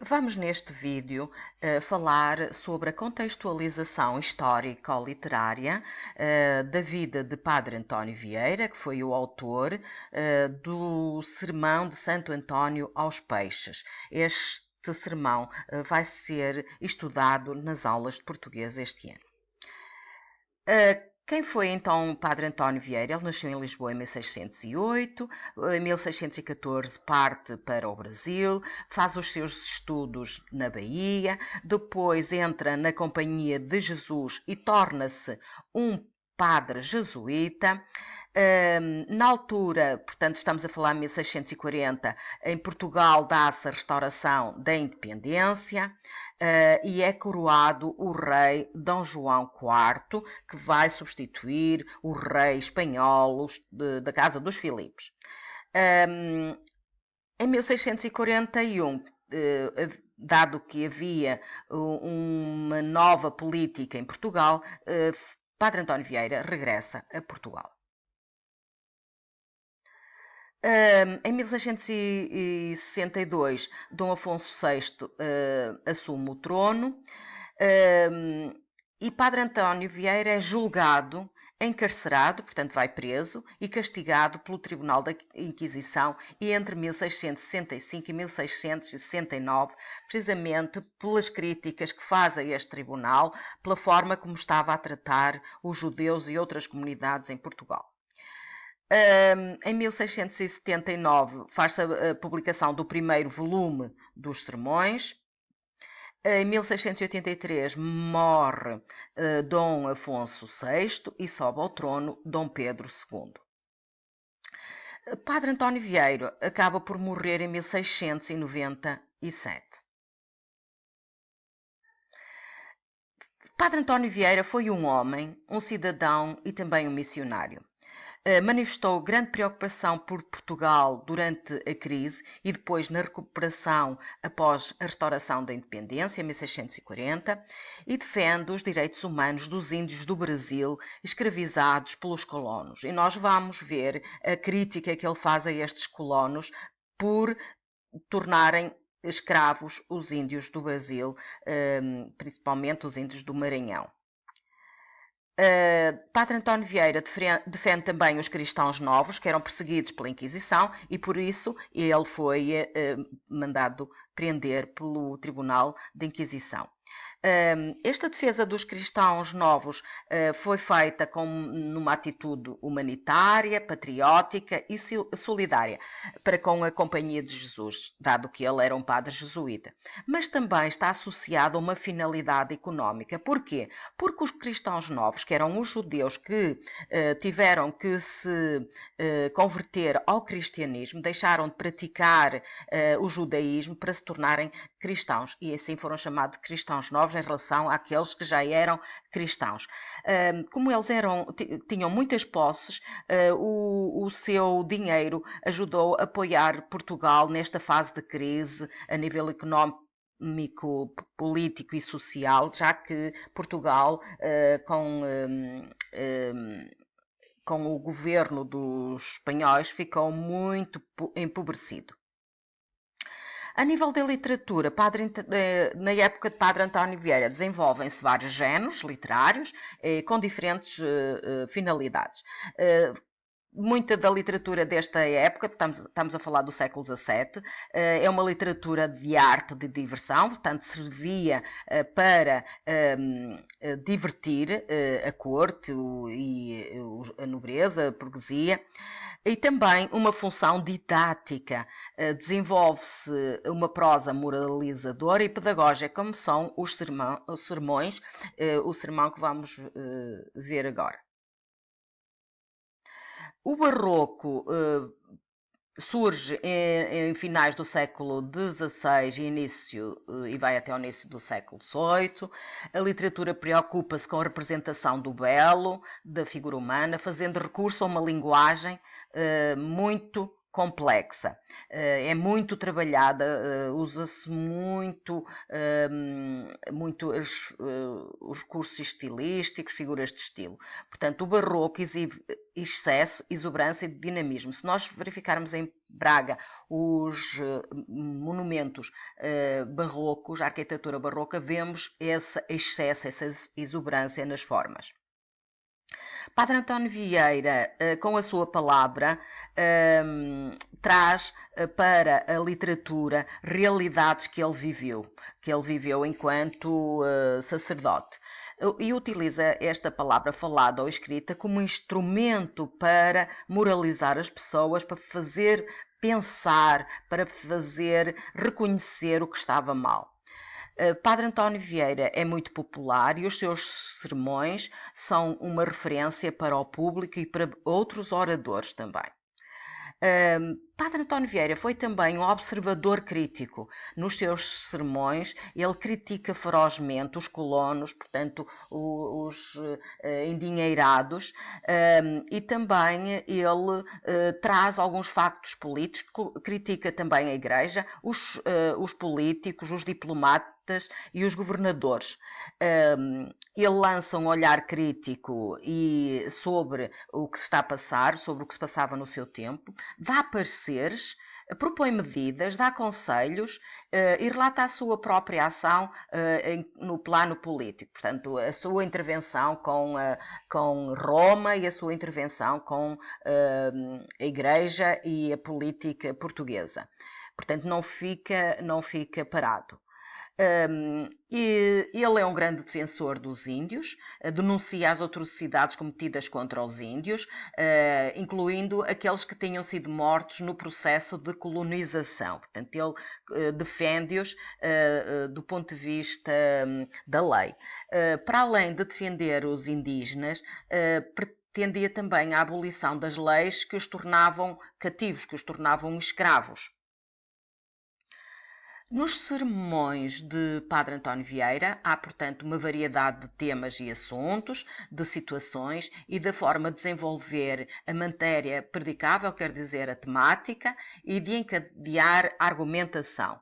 Vamos neste vídeo falar sobre a contextualização histórica ou literária da vida de Padre António Vieira, que foi o autor do Sermão de Santo António aos Peixes. Este sermão vai ser estudado nas aulas de português este ano. Quem foi então Padre António Vieira? Ele nasceu em Lisboa em 1608, em 1614 parte para o Brasil, faz os seus estudos na Bahia, depois entra na Companhia de Jesus e torna-se um padre jesuíta. Na altura, portanto, estamos a falar em 1640, em Portugal dá-se a restauração da independência e é coroado o rei Dom João IV, que vai substituir o rei espanhol da Casa dos Filipes. Em 1641, dado que havia uma nova política em Portugal, Padre António Vieira regressa a Portugal. Em 1662, Dom Afonso VI assume o trono e Padre António Vieira é julgado, encarcerado, portanto vai preso e castigado pelo Tribunal da Inquisição e entre 1665 e 1669, precisamente pelas críticas que faz a este tribunal, pela forma como estava a tratar os judeus e outras comunidades em Portugal. Em 1679 faz-se a publicação do primeiro volume dos Sermões. Em 1683 morre Dom Afonso VI e sobe ao trono Dom Pedro II. Padre António Vieira acaba por morrer em 1697. Padre António Vieira foi um homem, um cidadão e também um missionário. Manifestou grande preocupação por Portugal durante a crise e depois na recuperação após a restauração da independência, em 1640, e defende os direitos humanos dos índios do Brasil escravizados pelos colonos. E nós vamos ver a crítica que ele faz a estes colonos por tornarem escravos os índios do Brasil, principalmente os índios do Maranhão. Padre António Vieira defende também os cristãos novos, que eram perseguidos pela Inquisição, e por isso ele foi mandado prender pelo Tribunal de Inquisição. Esta defesa dos cristãos novos foi feita numa atitude humanitária, patriótica e solidária para com a Companhia de Jesus, dado que ele era um padre jesuíta. Mas também está associado a uma finalidade económica. Porquê? Porque os cristãos novos, que eram os judeus que tiveram que se converter ao cristianismo, deixaram de praticar o judaísmo para se tornarem cristãos, e assim foram chamados de cristãos novos em relação àqueles que já eram cristãos. Como eles tinham muitas posses, o seu dinheiro ajudou a apoiar Portugal nesta fase de crise a nível económico, político e social, já que Portugal, com o governo dos espanhóis, ficou muito empobrecido. A nível da literatura, na época de Padre António Vieira, desenvolvem-se vários géneros literários com diferentes finalidades. Muita da literatura desta época, estamos a falar do século XVII, é uma literatura de arte, de diversão, portanto servia para divertir a corte e a nobreza, a burguesia, e também uma função didática. Desenvolve-se uma prosa moralizadora e pedagógica, como são os sermões, o sermão que vamos ver agora. O barroco surge em finais do século XVI e vai até ao início do século XVIII. A literatura preocupa-se com a representação do belo, da figura humana, fazendo recurso a uma linguagem muito complexa, é muito trabalhada, usa-se muito os recursos estilísticos, figuras de estilo. Portanto, o barroco exibe excesso, exuberância e dinamismo. Se nós verificarmos em Braga os monumentos barrocos, a arquitetura barroca, vemos esse excesso, essa exuberância nas formas. Padre António Vieira, com a sua palavra, traz para a literatura realidades que ele viveu enquanto sacerdote. E utiliza esta palavra falada ou escrita como instrumento para moralizar as pessoas, para fazer pensar, para fazer reconhecer o que estava mal. Padre António Vieira é muito popular e os seus sermões são uma referência para o público e para outros oradores também. Padre António Vieira foi também um observador crítico. Nos seus sermões, ele critica ferozmente os colonos, portanto, os endinheirados, e também ele traz alguns factos políticos, critica também a Igreja, os políticos, os diplomatas e os governadores. Ele lança um olhar crítico sobre o que se está a passar, sobre o que se passava no seu tempo, dá pareceres, propõe medidas, dá conselhos e relata a sua própria ação no plano político. Portanto, a sua intervenção com Roma e a sua intervenção com a Igreja e a política portuguesa. Portanto, não fica parado. Ele é um grande defensor dos índios, denuncia as atrocidades cometidas contra os índios, incluindo aqueles que tinham sido mortos no processo de colonização. Portanto, ele defende-os do ponto de vista da lei. Para além de defender os indígenas, pretendia também a abolição das leis que os tornavam cativos, que os tornavam escravos. Nos sermões de Padre António Vieira há, portanto, uma variedade de temas e assuntos, de situações e da forma de desenvolver a matéria predicável, quer dizer, a temática, e de encadear a argumentação.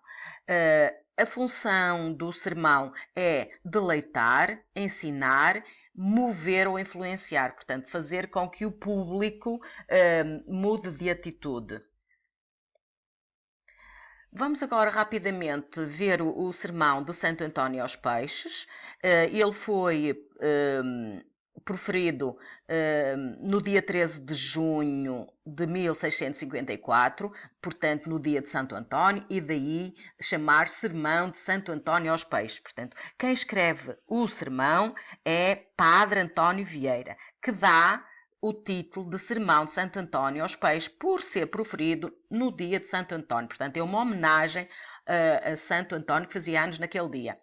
A função do sermão é deleitar, ensinar, mover ou influenciar, portanto, fazer com que o público mude de atitude. Vamos agora rapidamente ver o sermão de Santo António aos Peixes. Ele foi proferido no dia 13 de junho de 1654, portanto no dia de Santo António, e daí chamar Sermão de Santo António aos Peixes. Portanto, quem escreve o sermão é Padre António Vieira, que dá o título de Sermão de Santo António aos Peixes por ser proferido no dia de Santo António. Portanto, é uma homenagem a Santo António que fazia anos naquele dia.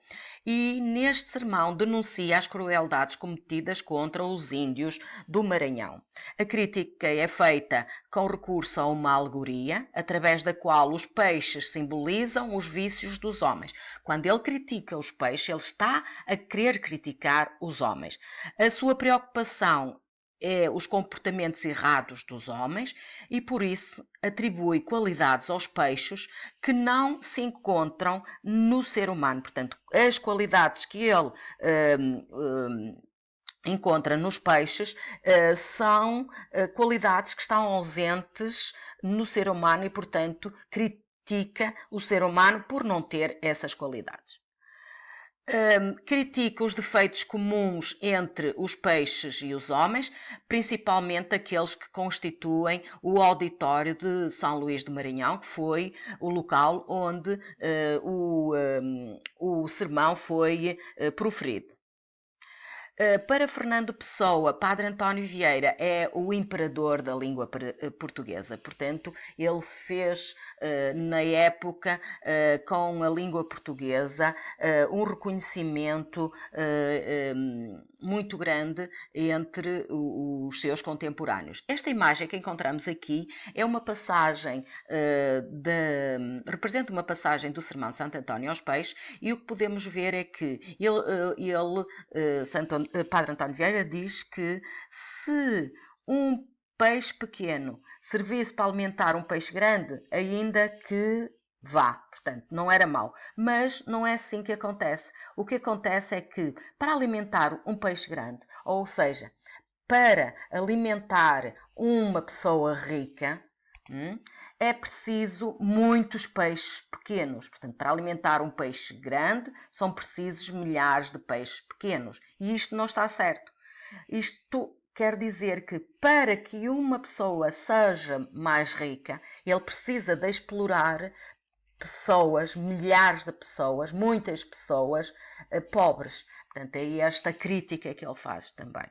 E neste sermão denuncia as crueldades cometidas contra os índios do Maranhão. A crítica é feita com recurso a uma alegoria, através da qual os peixes simbolizam os vícios dos homens. Quando ele critica os peixes, ele está a querer criticar os homens. A sua preocupação é os comportamentos errados dos homens e, por isso, atribui qualidades aos peixes que não se encontram no ser humano. Portanto, as qualidades que ele encontra nos peixes são qualidades que estão ausentes no ser humano e, portanto, critica o ser humano por não ter essas qualidades. Critica os defeitos comuns entre os peixes e os homens, principalmente aqueles que constituem o auditório de São Luís do Maranhão, que foi o local onde o sermão foi proferido. Para Fernando Pessoa, Padre António Vieira é o imperador da língua portuguesa. Portanto, ele fez, na época, com a língua portuguesa, um reconhecimento muito grande entre os seus contemporâneos. Esta imagem que encontramos aqui é uma passagem, representa uma passagem do Sermão de Santo António aos Peixes, e o que podemos ver é que Padre António Vieira diz que se um peixe pequeno servisse para alimentar um peixe grande, ainda que vá. Portanto, não era mau. Mas não é assim que acontece. O que acontece é que, para alimentar um peixe grande, ou seja, para alimentar uma pessoa rica, é preciso muitos peixes pequenos. Portanto, para alimentar um peixe grande, são precisos milhares de peixes pequenos. E isto não está certo. Isto quer dizer que para que uma pessoa seja mais rica, ele precisa de explorar pessoas, milhares de pessoas, muitas pessoas pobres. Portanto, é esta crítica que ele faz também.